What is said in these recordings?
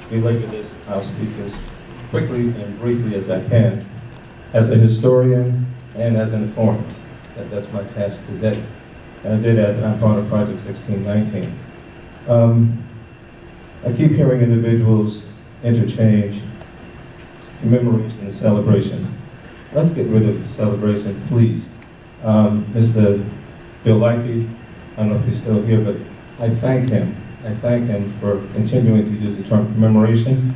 belabor this. I'll speak as quickly and briefly as I can, as a historian and as an informant. That's my task today. And I did add that I'm part of Project 1619. I keep hearing individuals interchange commemoration and celebration. Let's get rid of celebration, please. Mr. Bill Likey, I don't know if he's still here, but I thank him. I thank him for continuing to use the term commemoration.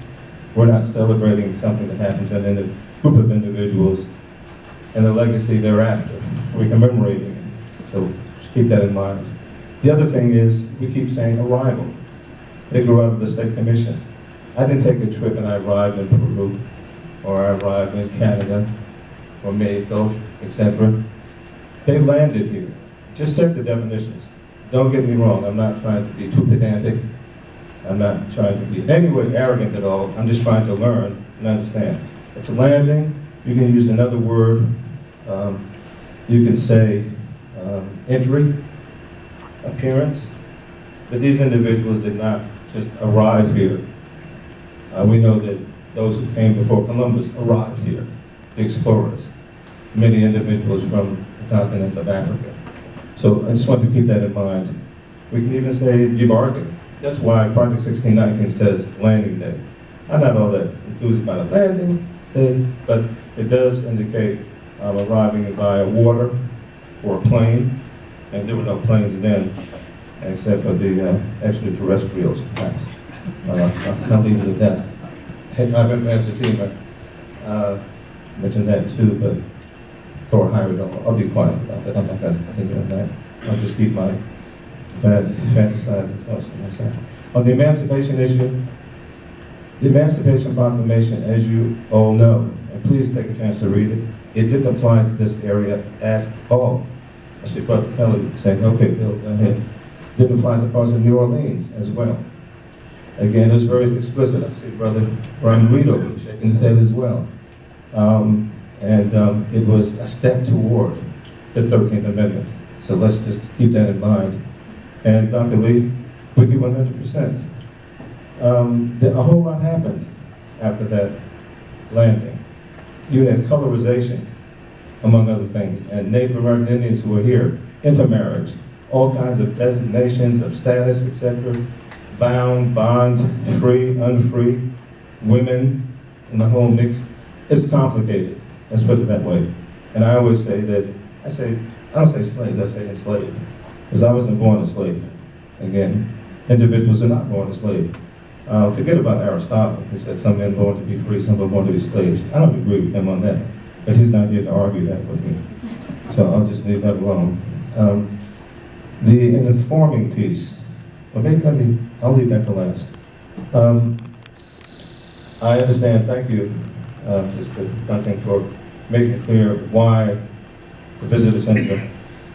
We're not celebrating something that happened to a group of individuals and the legacy thereafter. We're commemorating it. So just keep that in mind. The other thing is, we keep saying arrival. They grew out of the State Commission. I didn't take a trip and I arrived in Peru, or I arrived in Canada, or Mexico, etc. They landed here. Just check the definitions. Don't get me wrong, I'm not trying to be too pedantic. I'm not trying to be in any way arrogant at all. I'm just trying to learn and understand. It's a landing. You can use another word. You can say entry, appearance. But these individuals did not just arrive here. We know that those who came before Columbus arrived here, the explorers, many individuals from the continent of Africa. So I just want to keep that in mind. We can even say debarking. That's why Project 1619 says landing day. I'm not all that enthused about a landing day, but it does indicate arriving via water or a plane, and there were no planes then, except for the extraterrestrials. I'll leave it at that. I've been Master Team, mentioned that too, but Thor hired, I'll be quiet about that. I'm not going to continue on that. I'll just keep my fantasizing thoughts to myself. On the emancipation issue, the Emancipation Proclamation, as you all know, and please take a chance to read it, it didn't apply to this area at all. I see Brother Kelly saying, okay, Bill, go ahead. Didn't apply to parts of New Orleans as well. Again, it was very explicit. I see Brother Ron Rito shaking his head as well. It was a step toward the 13th Amendment. So let's just keep that in mind. And Dr. Lee, with you 100%. A whole lot happened after that landing. You had colorization, among other things, and Native American Indians who were here, intermarriage, all kinds of designations of status, etc., bound, bond, free, unfree, women, and the whole mix. It's complicated, let's put it that way. And I always say that, I don't say slaves, I say enslaved, because I wasn't born a slave. Again, individuals are not born a slave. Forget about Aristotle. He said some men born to be free, some are born to be slaves. I don't agree with him on that, but he's not here to argue that with me. So I'll just leave that alone. The informing piece, well, maybe I'll leave that for last. I understand, thank you, just to Duncan, for making clear why the visitor center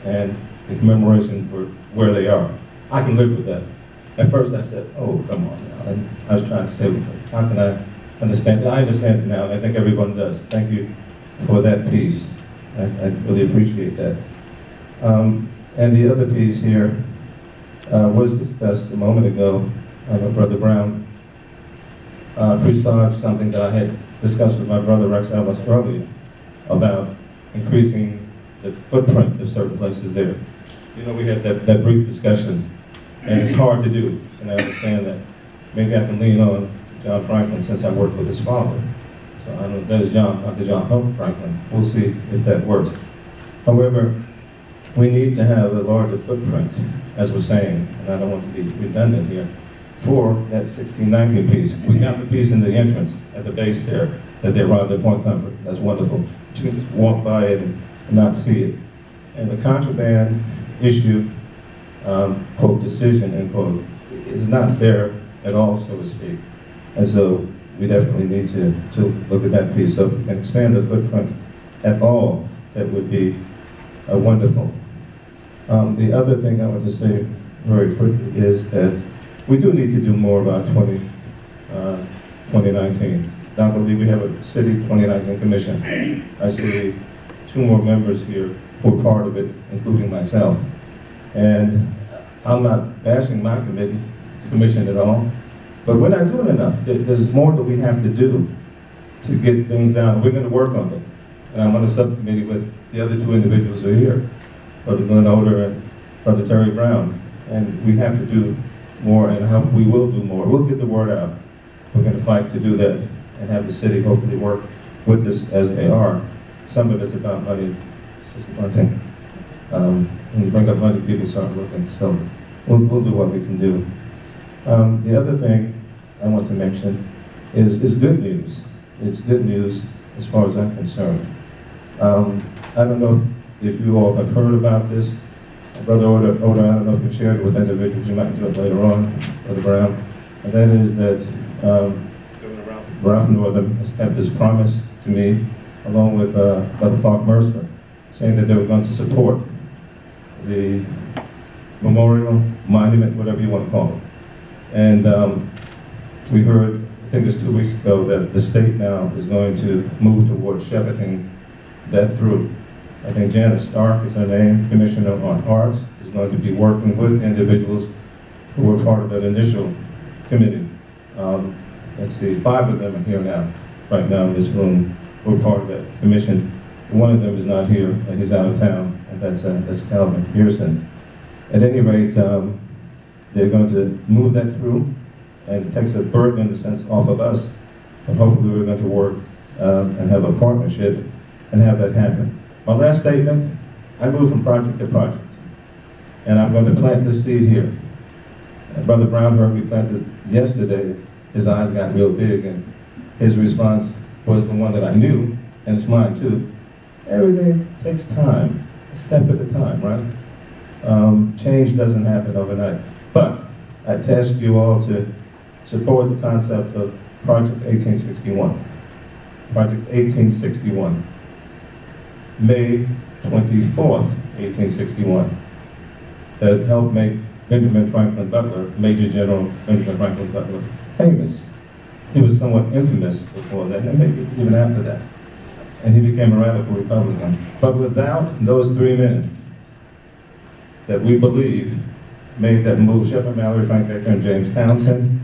and the commemoration were where they are. I can live with that. At first I said, oh, come on now. And I was trying to say, how can I understand it? I understand it now, and I think everyone does. Thank you for that piece. I really appreciate that. And the other piece here was discussed a moment ago by Brother Brown, presaged something that I had discussed with my brother Rex Ellis earlier about increasing the footprint of certain places there. You know, we had that brief discussion, and it's hard to do, and I understand that. Maybe I can lean on John Franklin since I worked with his father. So I don't know if that is Dr. John Hope Franklin. We'll see if that works. However, we need to have a larger footprint, as we're saying, and I don't want to be redundant here, for that 1619 piece. We got the piece in the entrance at the base there, that they arrived at Point Comfort. That's wonderful. You can just walk by it and not see it. And the contraband issue, quote, decision, end quote, is not there at all, so to speak. And so we definitely need to look at that piece. So if we can expand the footprint at all, that would be wonderful. The other thing I want to say very quickly is that we do need to do more about 2019. Dr. Lee, we have a City 2019 Commission. I see 2 more members here who are part of it, including myself. And I'm not bashing my commission at all. But we're not doing enough. There's more that we have to do to get things down. We're going to work on it. And I'm on a subcommittee with the other two individuals who are here, Brother Glenn Oder and Brother Terry Brown. And we have to do more, and we will do more. We'll get the word out. We're going to fight to do that and have the city hopefully work with us as they are. Some of it's about money. It's just one thing. When you bring up money, people start looking. So we'll do what we can do. The other thing I want to mention is good news. It's good news as far as I'm concerned. I don't know if you all have heard about this. Brother Oder, I don't know if you've shared it with individuals. You might do it later on, Brother Brown. And that is that Governor Ralph Northam has kept his promise to me, along with Brother Clark Mercer, saying that they were going to support the memorial, monument, whatever you want to call it. And we heard, I think it was 2 weeks ago, that the state now is going to move towards shepherding that through. I think Janice Stark is her name, Commissioner on Arts, is going to be working with individuals who were part of that initial committee. Let's see, 5 of them are here now, right now in this room, who are part of that commission. One of them is not here, and he's out of town, and that's Calvin Pearson. At any rate, they're going to move that through, and it takes a burden in the sense off of us, but hopefully we're going to work and have a partnership and have that happen. My last statement, I move from project to project, and I'm going to plant this seed here. Brother Brown heard me plant it yesterday. His eyes got real big, and his response was the one that I knew, and it's mine too. Everything takes time, a step at a time, right? Change doesn't happen overnight. But I task you all to support the concept of Project 1861. Project 1861. May 24th, 1861, that helped make Benjamin Franklin Butler, Major General Benjamin Franklin Butler, famous. He was somewhat infamous before that, and maybe even after that. And he became a radical Republican. But without those 3 men that we believe made that move, Shepard Mallory, Frank Baker, and James Townsend,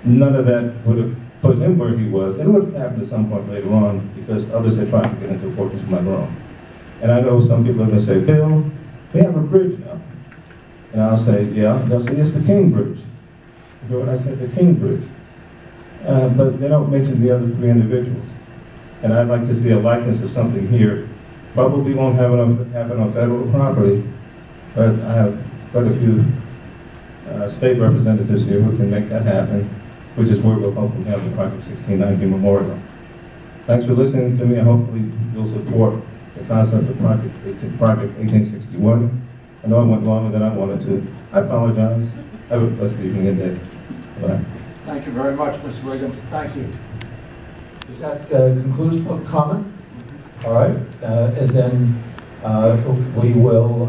none of that would have put him where he was. It would have happened at some point later on because others had tried to get into Fortress Monroe. And I know some people are going to say, Bill, we have a bridge now. And I'll say, yeah. They'll say, it's the King Bridge. You hear what I said? The King Bridge. But they don't mention the other 3 individuals. And I'd like to see a likeness of something here. Probably won't happen on federal property, but I have quite a few state representatives here who can make that happen, which is where we'll hopefully have the Project 1619 Memorial. Thanks for listening to me, and hopefully you'll support the concept of Project 1861. I know I went longer than I wanted to. I apologize. Have a blessed evening and day. Bye. Thank you very much, Mr. Wiggins. Thank you. Does that conclude public comment? All right, and then we will